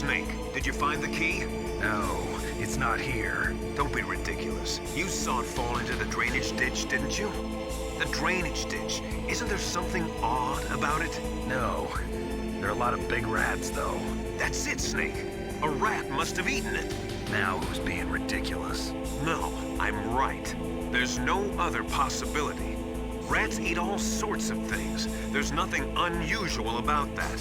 Snake, did you find the key? No, it's not here. Don't be ridiculous. You saw it fall into the drainage ditch, didn't you? The drainage ditch. Isn't there something odd about it? No. There are a lot of big rats, though. That's it, Snake. A rat must have eaten it. Now who's being ridiculous? No, I'm right. There's no other possibility. Rats eat all sorts of things. There's nothing unusual about that.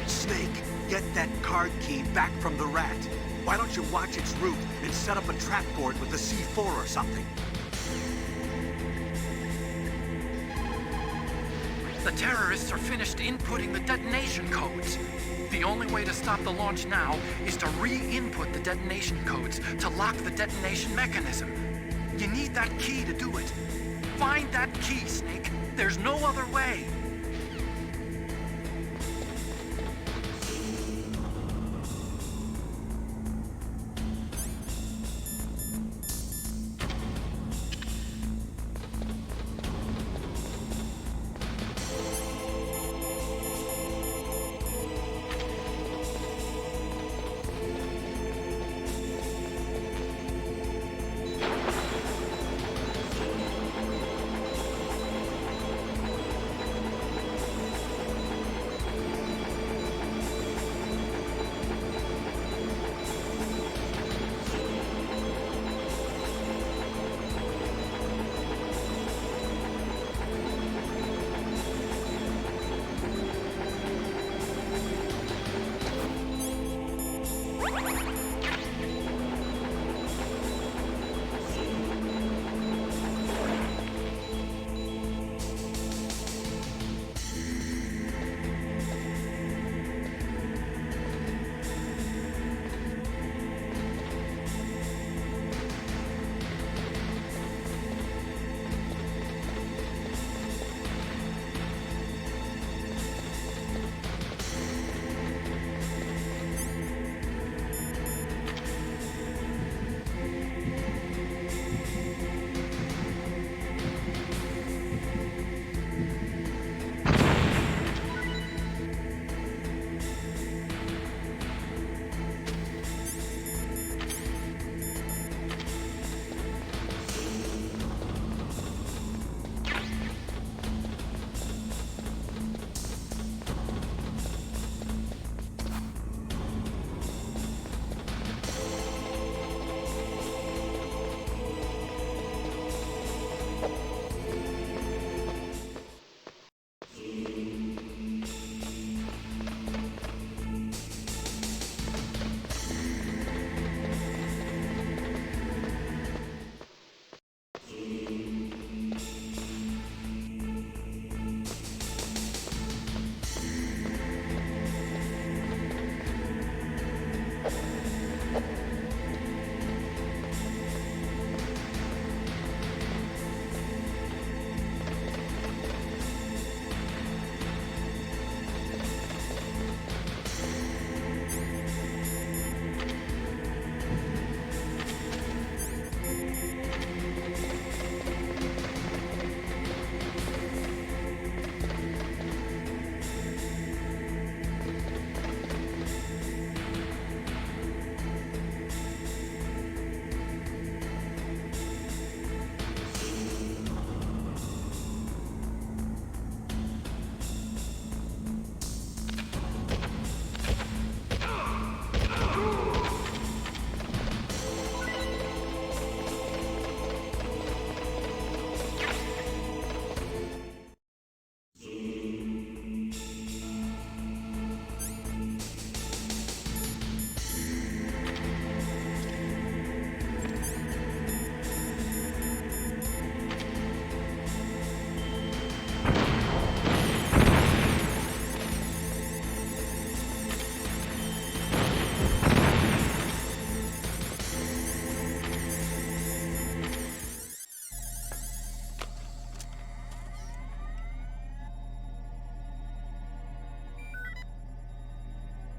Snake, get that card key back from the rat. Why don't you watch its route and set up a trap board with the C4 or something? The terrorists are finished inputting the detonation codes. The only way to stop the launch now is to re-input the detonation codes to lock the detonation mechanism. You need that key to do it. Find that key, Snake. There's no other way.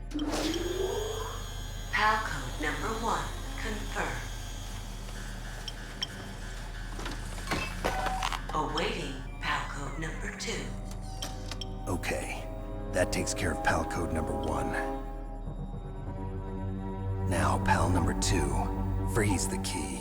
PAL code number 1 confirmed. Awaiting PAL code number 2. Okay, that takes care of PAL code number 1. Now, PAL number 2, freeze the key.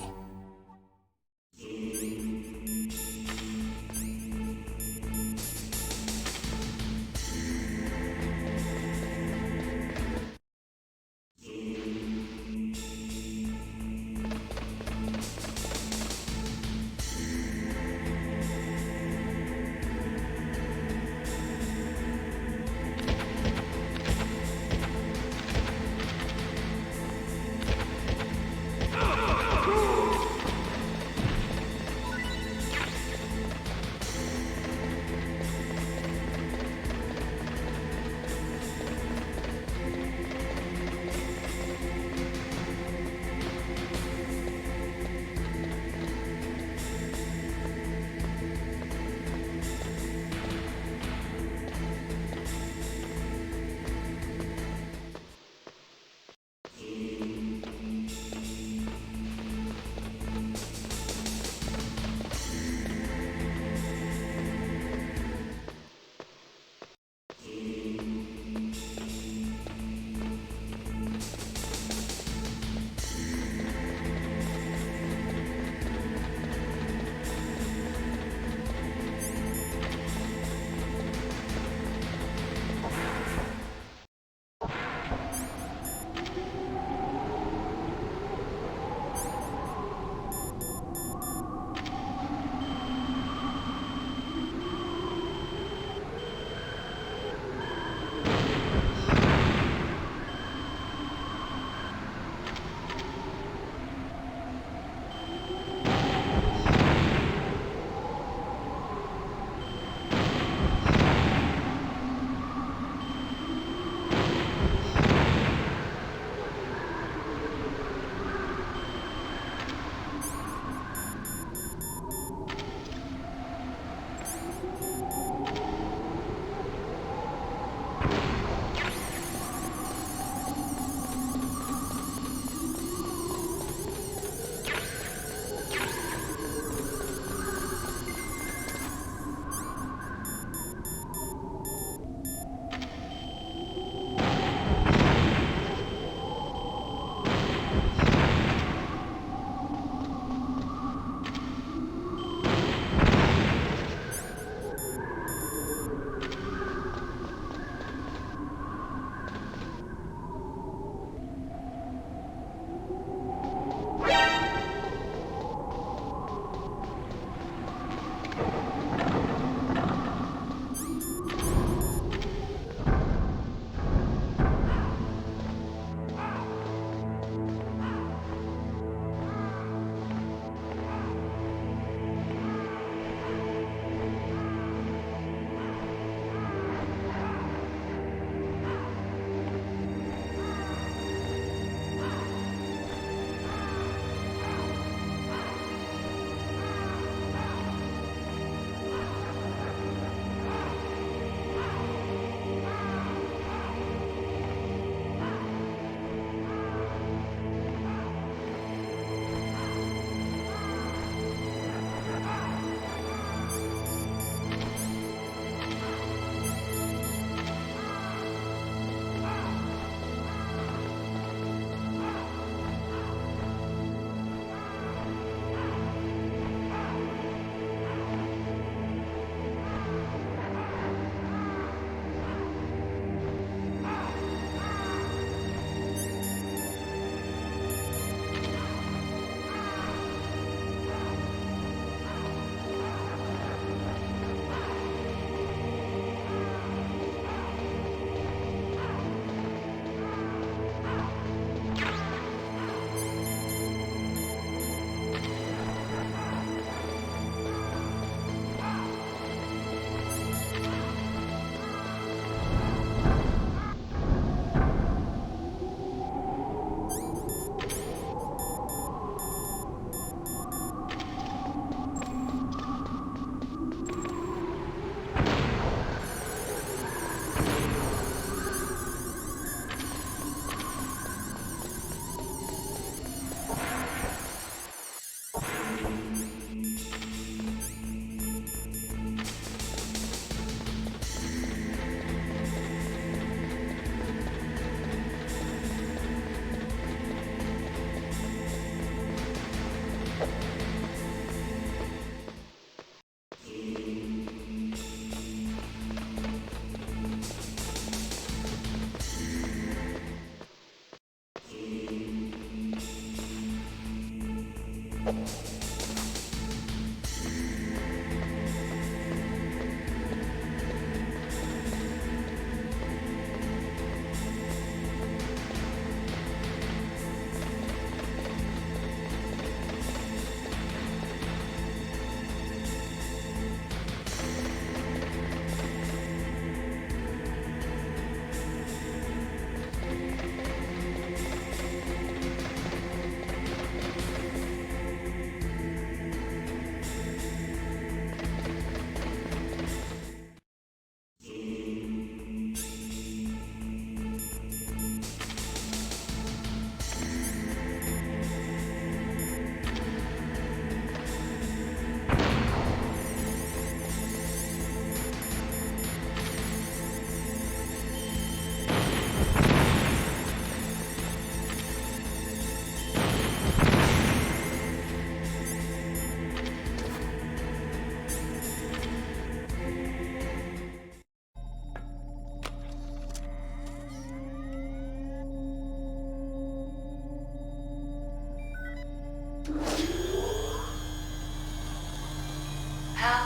PAL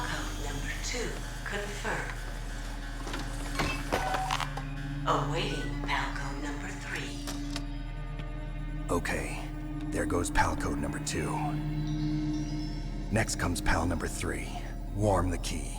code number 2 confirmed. Awaiting PAL code number 3. Okay, there goes PAL code number 2. Next comes PAL number 3. Warm the key.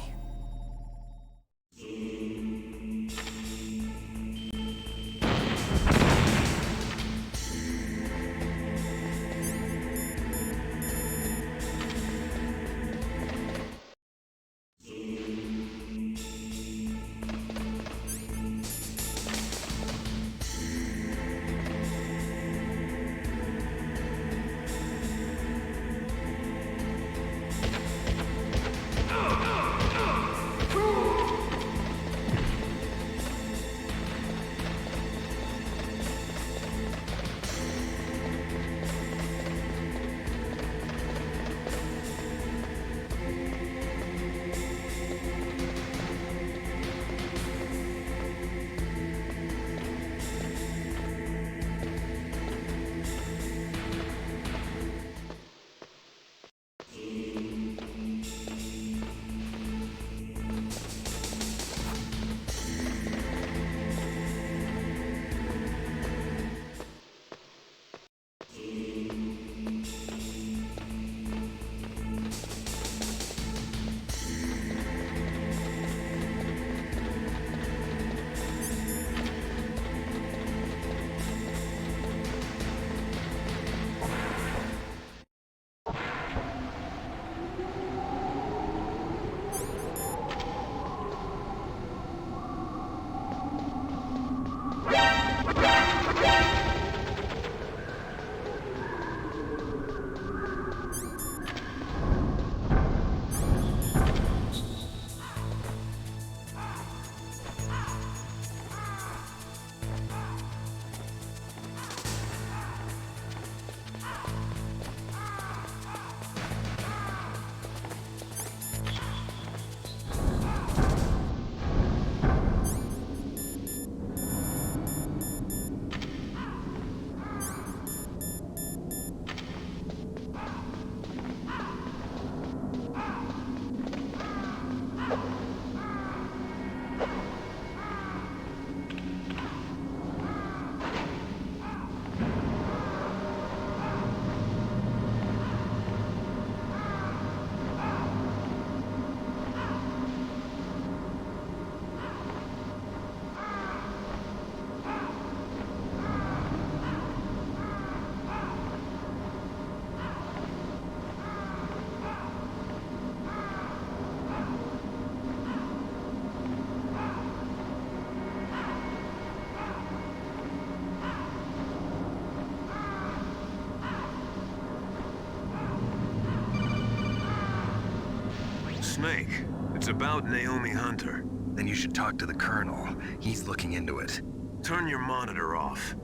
Snake, it's about Naomi Hunter. Then you should talk to the Colonel. He's looking into it. Turn your monitor off.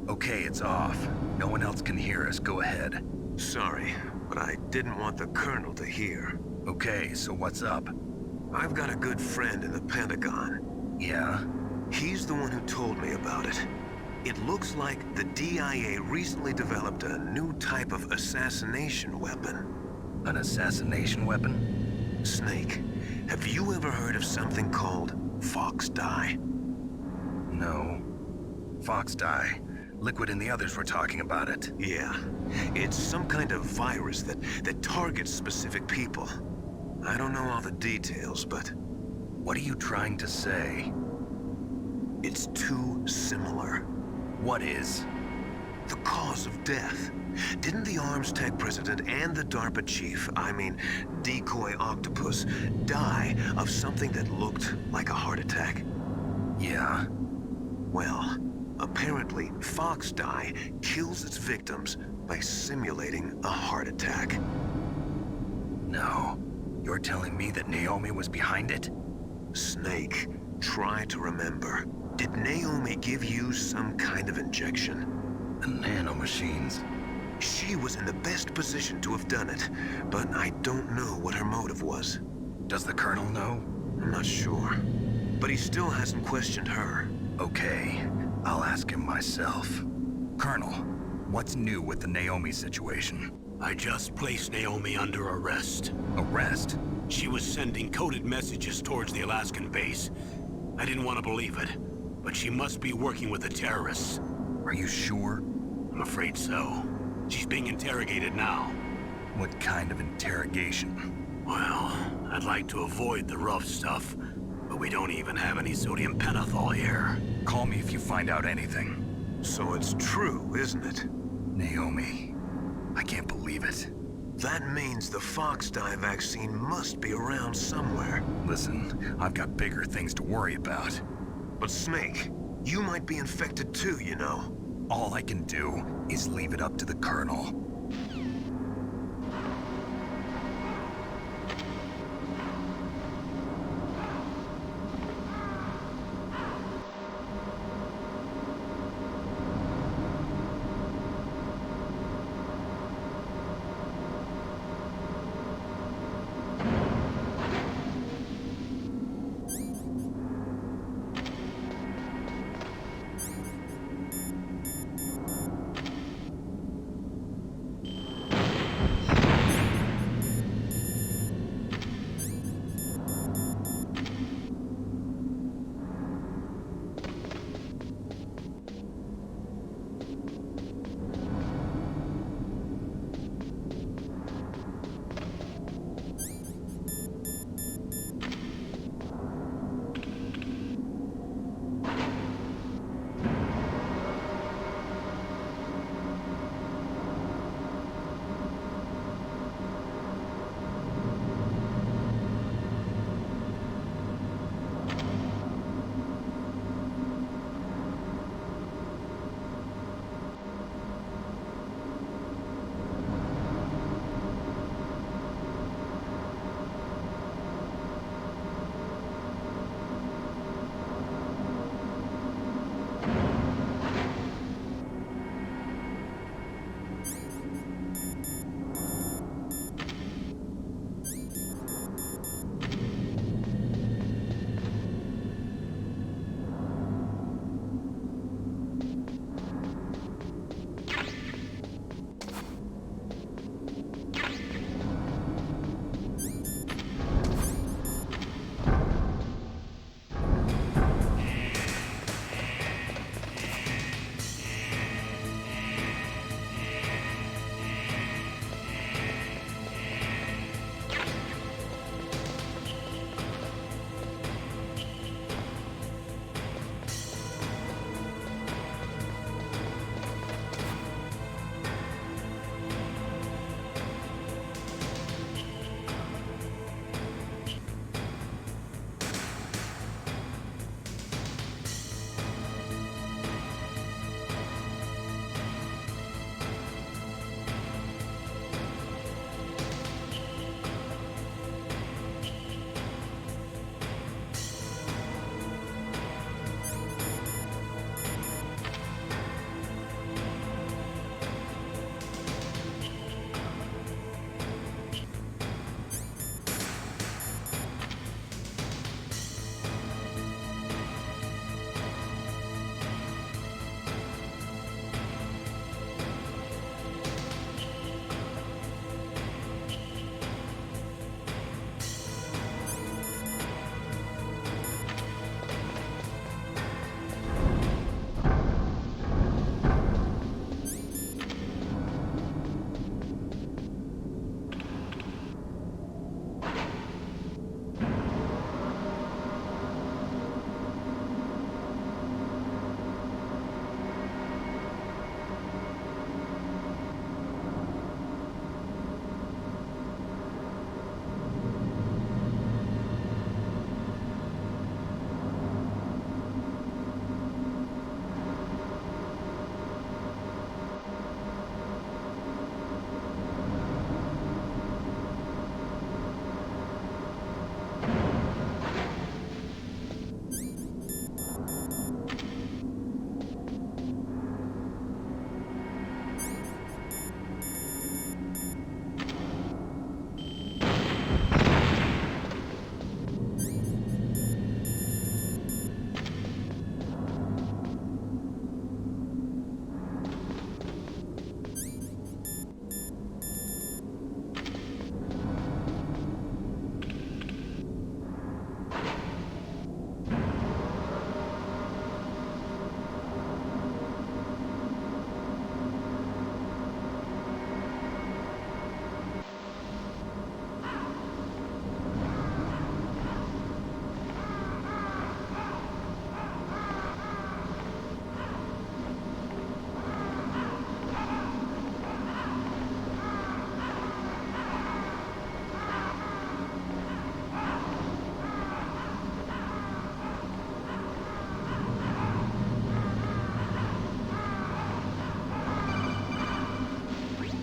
Okay, it's off. No one else can hear us. Go ahead. Sorry, but I didn't want the Colonel to hear. Okay, so what's up? I've got a good friend in the Pentagon. Yeah? He's the one who told me about it. It looks like the DIA recently developed a new type of assassination weapon. An assassination weapon? Snake, have you ever heard of something called Fox Dye? No. Fox dye. Liquid and the others were talking about it. Yeah. It's some kind of virus that targets specific people. I don't know all the details, but What are you trying to say? it's too similar. What is? The cause of death. Didn't the Arms Tech president and the DARPA chief, I mean, Decoy Octopus, die of something that looked like a heart attack? Yeah? Well, apparently Fox Dye kills its victims by simulating a heart attack. No. You're telling me that Naomi was behind it? Snake, try to remember. Did Naomi give you some kind of injection? The nanomachines. She was in the best position to have done it, but I don't know what her motive was. Does the Colonel know? I'm not sure. But he still hasn't questioned her. Okay, I'll ask him myself. Colonel, What's new with the Naomi situation? I just placed Naomi under arrest. Arrest? She was sending coded messages towards the Alaskan base. I didn't want to believe it, but she must be working with the terrorists. Are you sure? I'm afraid so. She's being interrogated now. What kind of interrogation? Well, I'd like to avoid the rough stuff, but we don't even have any sodium pentothal here. Call me if you find out anything. So it's true, isn't it? Naomi, I can't believe it. That means the Fox dye vaccine must be around somewhere. Listen, I've got bigger things to worry about. But Snake, you might be infected too, you know. All I can do is leave it up to the Colonel.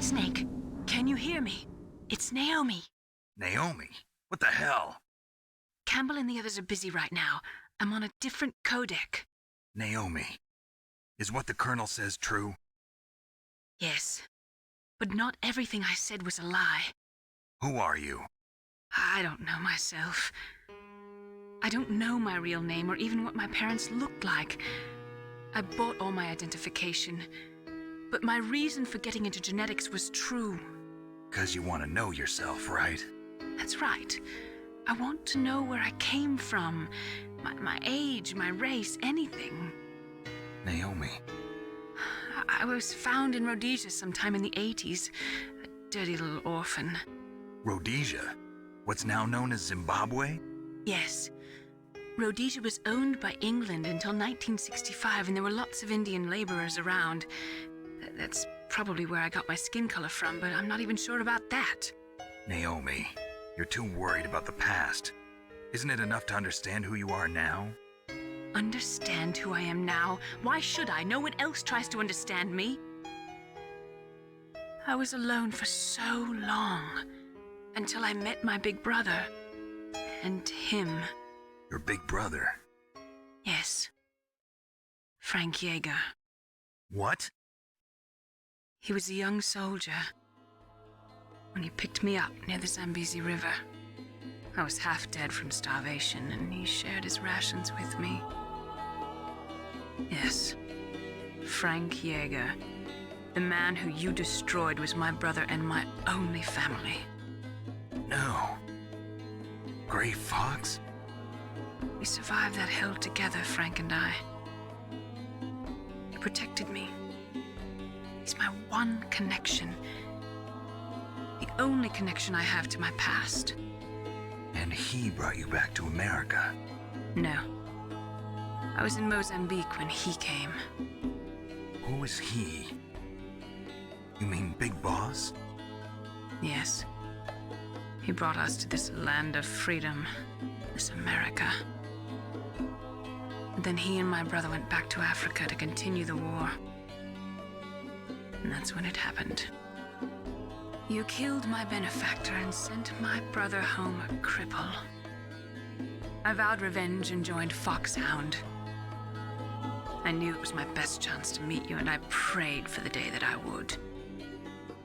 Snake, can you hear me? It's Naomi. Naomi? What the hell? Campbell and the others are busy right now. I'm on a different codec. Naomi, is what the Colonel says true? Yes, but not everything I said was a lie. Who are you? I don't know myself. I don't know my real name or even what my parents looked like. I bought all my identification, but my reason for getting into genetics was true. 'Cause you want to know yourself, right? That's right. I want to know where I came from, my age, my race, anything. Naomi. I was found in Rhodesia sometime in the 80s, a dirty little orphan. Rhodesia? What's now known as Zimbabwe? Yes. Rhodesia was owned by England until 1965, and there were lots of Indian laborers around. That's probably where I got my skin color from, but I'm not even sure about that. Naomi, you're too worried about the past. Isn't it enough to understand who you are now? Understand who I am now? Why should I? No one else tries to understand me. I was alone for so long, until I met my big brother. And him. Your big brother? Yes. Frank Yeager. What? He was a young soldier when he picked me up near the Zambezi River. I was half dead from starvation, and he shared his rations with me. Yes, Frank Yeager. The man who you destroyed was my brother and my only family. No. Gray Fox? We survived that hell together, Frank and I. He protected me. He's my one connection. The only connection I have to my past. And he brought you back to America? No. I was in Mozambique when he came. Who is he? You mean Big Boss? Yes. He brought us to this land of freedom, this America. And then he and my brother went back to Africa to continue the war. And that's when it happened. You killed my benefactor and sent my brother home a cripple. I vowed revenge and joined Foxhound. I knew it was my best chance to meet you, and I prayed for the day that I would.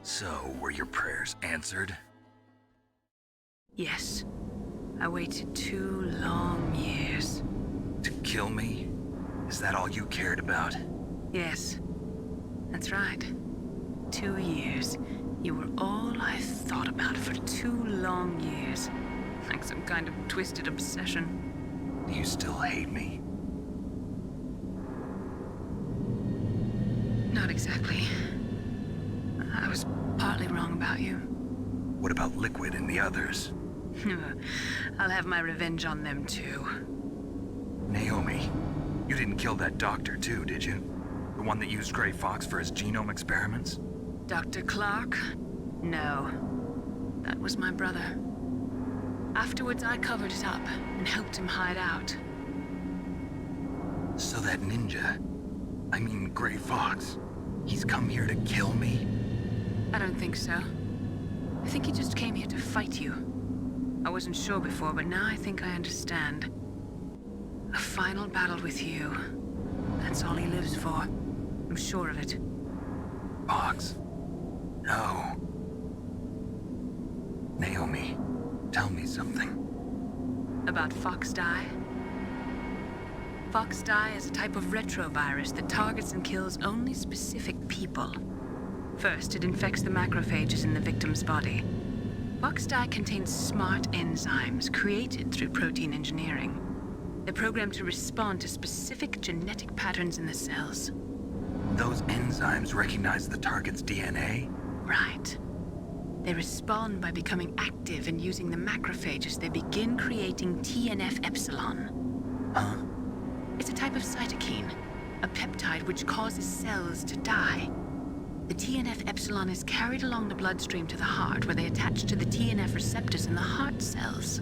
So, were your prayers answered? Yes. I waited 2 long years. To kill me? Is that all you cared about? Yes. That's right. 2 years. You were all I thought about for 2 long years. Like some kind of twisted obsession. Do you still hate me? Not exactly. I was partly wrong about you. What about Liquid and the others? I'll have my revenge on them too. Naomi, you didn't kill that doctor too, did you? The one that used Gray Fox for his genome experiments? Dr. Clark? No. That was my brother. Afterwards, I covered it up and helped him hide out. So that ninja, I mean Gray Fox, he's come here to kill me? I don't think so. I think he just came here to fight you. I wasn't sure before, but now I think I understand. A final battle with you. That's all he lives for. I'm sure of it. Fox? No. Naomi, tell me something. About Fox Die? Fox Die is a type of retrovirus that targets and kills only specific people. First, it infects the macrophages in the victim's body. Fox Die contains smart enzymes created through protein engineering. They're programmed to respond to specific genetic patterns in the cells. Those enzymes recognize the target's DNA? Right. They respond by becoming active and using the macrophages. They begin creating TNF-epsilon. Huh? It's a type of cytokine, a peptide which causes cells to die. The TNF-epsilon is carried along the bloodstream to the heart, where they attach to the TNF receptors in the heart cells.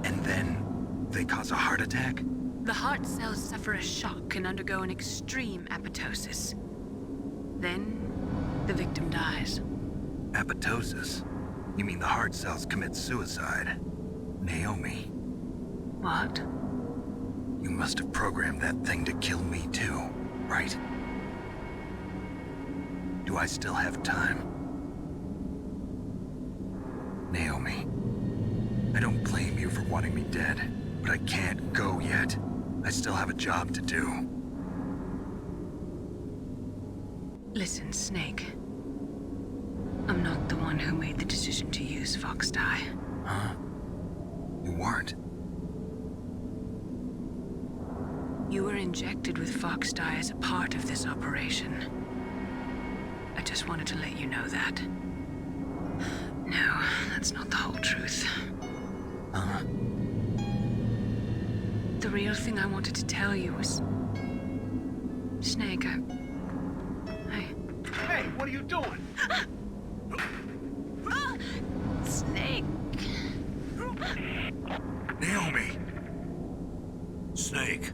And then they cause a heart attack? The heart cells suffer a shock and undergo an extreme apoptosis. Then, the victim dies. Apoptosis? You mean the heart cells commit suicide? Naomi, What? you must have programmed that thing to kill me too, right? Do I still have time? Naomi, I don't blame you for wanting me dead, but I can't go yet. I still have a job to do. Listen, Snake. I'm not the one who made the decision to use Fox Die. Huh? You weren't? You were injected with Fox Die as a part of this operation. I just wanted to let you know that. No, that's not the whole truth. Huh? The real thing I wanted to tell you was... Snake, Hey, what are you doing? Snake! Naomi! Snake,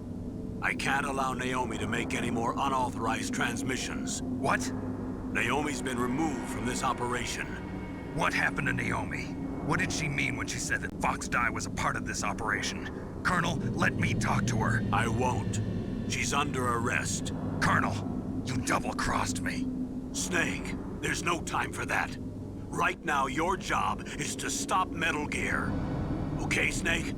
I can't allow Naomi to make any more unauthorized transmissions. What? Naomi's been removed from this operation. What happened to Naomi? What did she mean when she said that Fox Die was a part of this operation? Colonel, let me talk to her. I won't. She's under arrest. Colonel, you double-crossed me. Snake, there's no time for that. Right now, your job is to stop Metal Gear. Okay, Snake?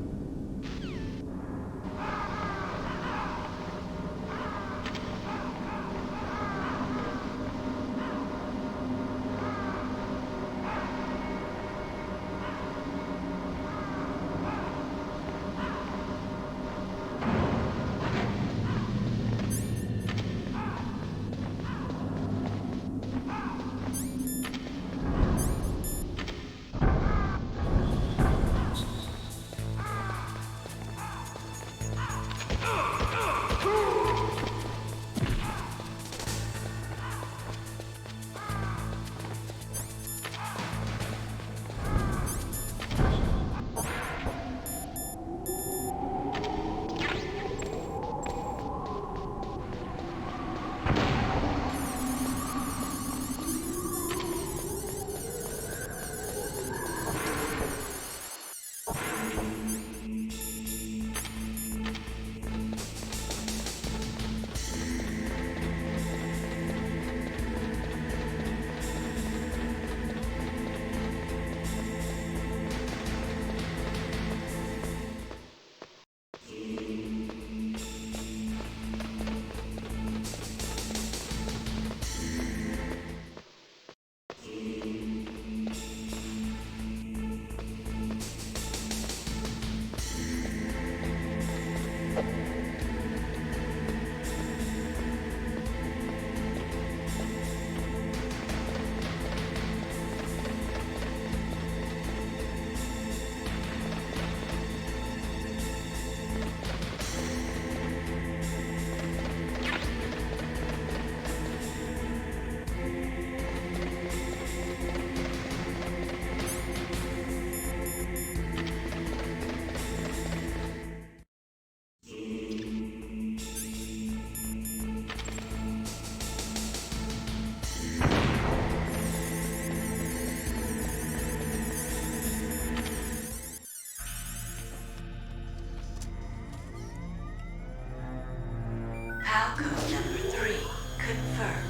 PAL code number 3 confirmed.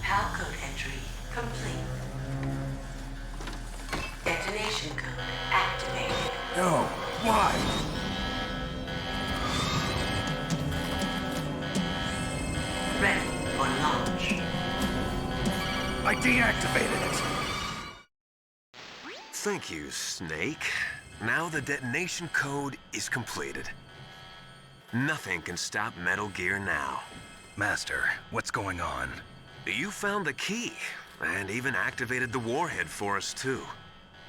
PAL code entry complete. Detonation code activated. No, why? Ready for launch. I deactivated it. Thank you, Snake. Now the detonation code is completed. Nothing can stop Metal Gear now. Master, what's going on? You found the key, and even activated the warhead for us, too.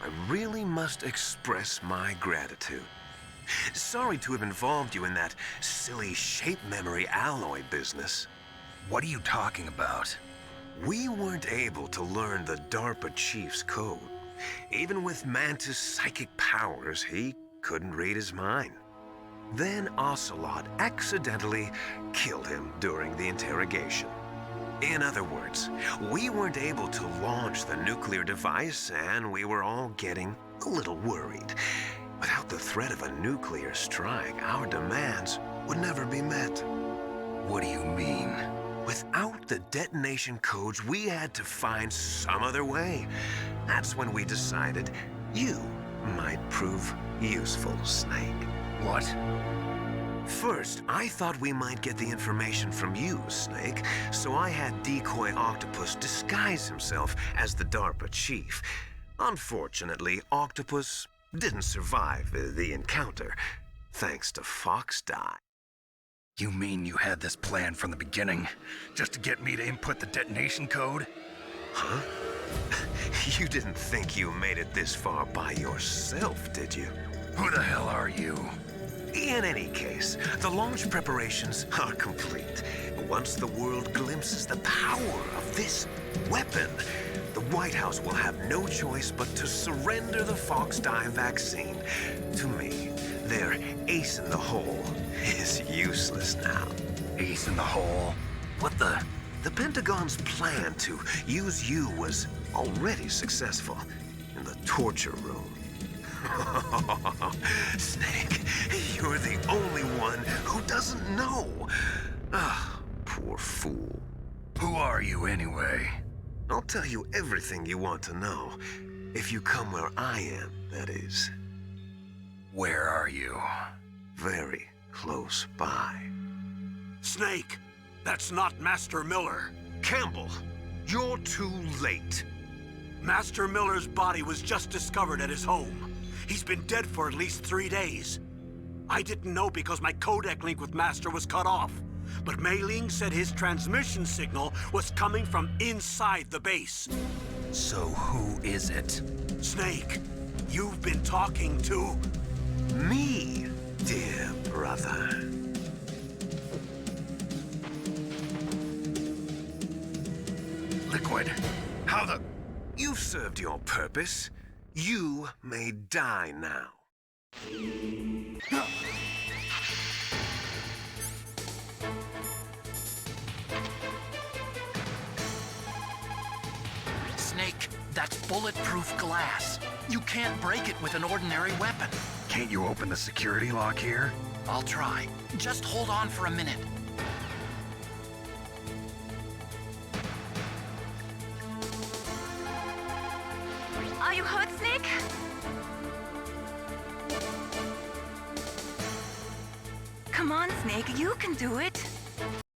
I really must express my gratitude. Sorry to have involved you in that silly shape memory alloy business. What are you talking about? We weren't able to learn the DARPA chief's code. Even with Mantis' psychic powers, he couldn't read his mind. Then Ocelot accidentally killed him during the interrogation. In other words, we weren't able to launch the nuclear device, and we were all getting a little worried. Without the threat of a nuclear strike, our demands would never be met. What do you mean? Without the detonation codes, we had to find some other way. That's when we decided you might prove useful, Snake. What? First, I thought we might get the information from you, Snake, so I had Decoy Octopus disguise himself as the DARPA chief. Unfortunately, Octopus didn't survive the encounter, thanks to Fox Die. You mean you had this plan from the beginning, just to get me to input the detonation code? Huh? You didn't think you made it this far by yourself, did you? Who the hell are you? In any case, the launch preparations are complete. Once the world glimpses the power of this weapon, the White House will have no choice but to surrender the Fox Die vaccine. To me, their ace in the hole is useless now. Ace in the hole? What the? The Pentagon's plan to use you was already successful in the torture room. Snake, you're the only one who doesn't know. Ah, poor fool. Who are you anyway? I'll tell you everything you want to know. If you come where I am, that is. Where are you? Very close by. Snake, that's not Master Miller. Campbell, you're too late. Master Miller's body was just discovered at his home. He's been dead for at least 3 days. I didn't know because my codec link with Master was cut off. But Mei Ling said his transmission signal was coming from inside the base. So who is it? Snake, you've been talking to... Me, dear brother. Liquid. How the... You've served your purpose. You may die now. Snake, that's bulletproof glass. You can't break it with an ordinary weapon. Can't you open the security lock here? I'll try. Just hold on for a minute. Are you hurt, Snake? Come on, Snake, you can do it.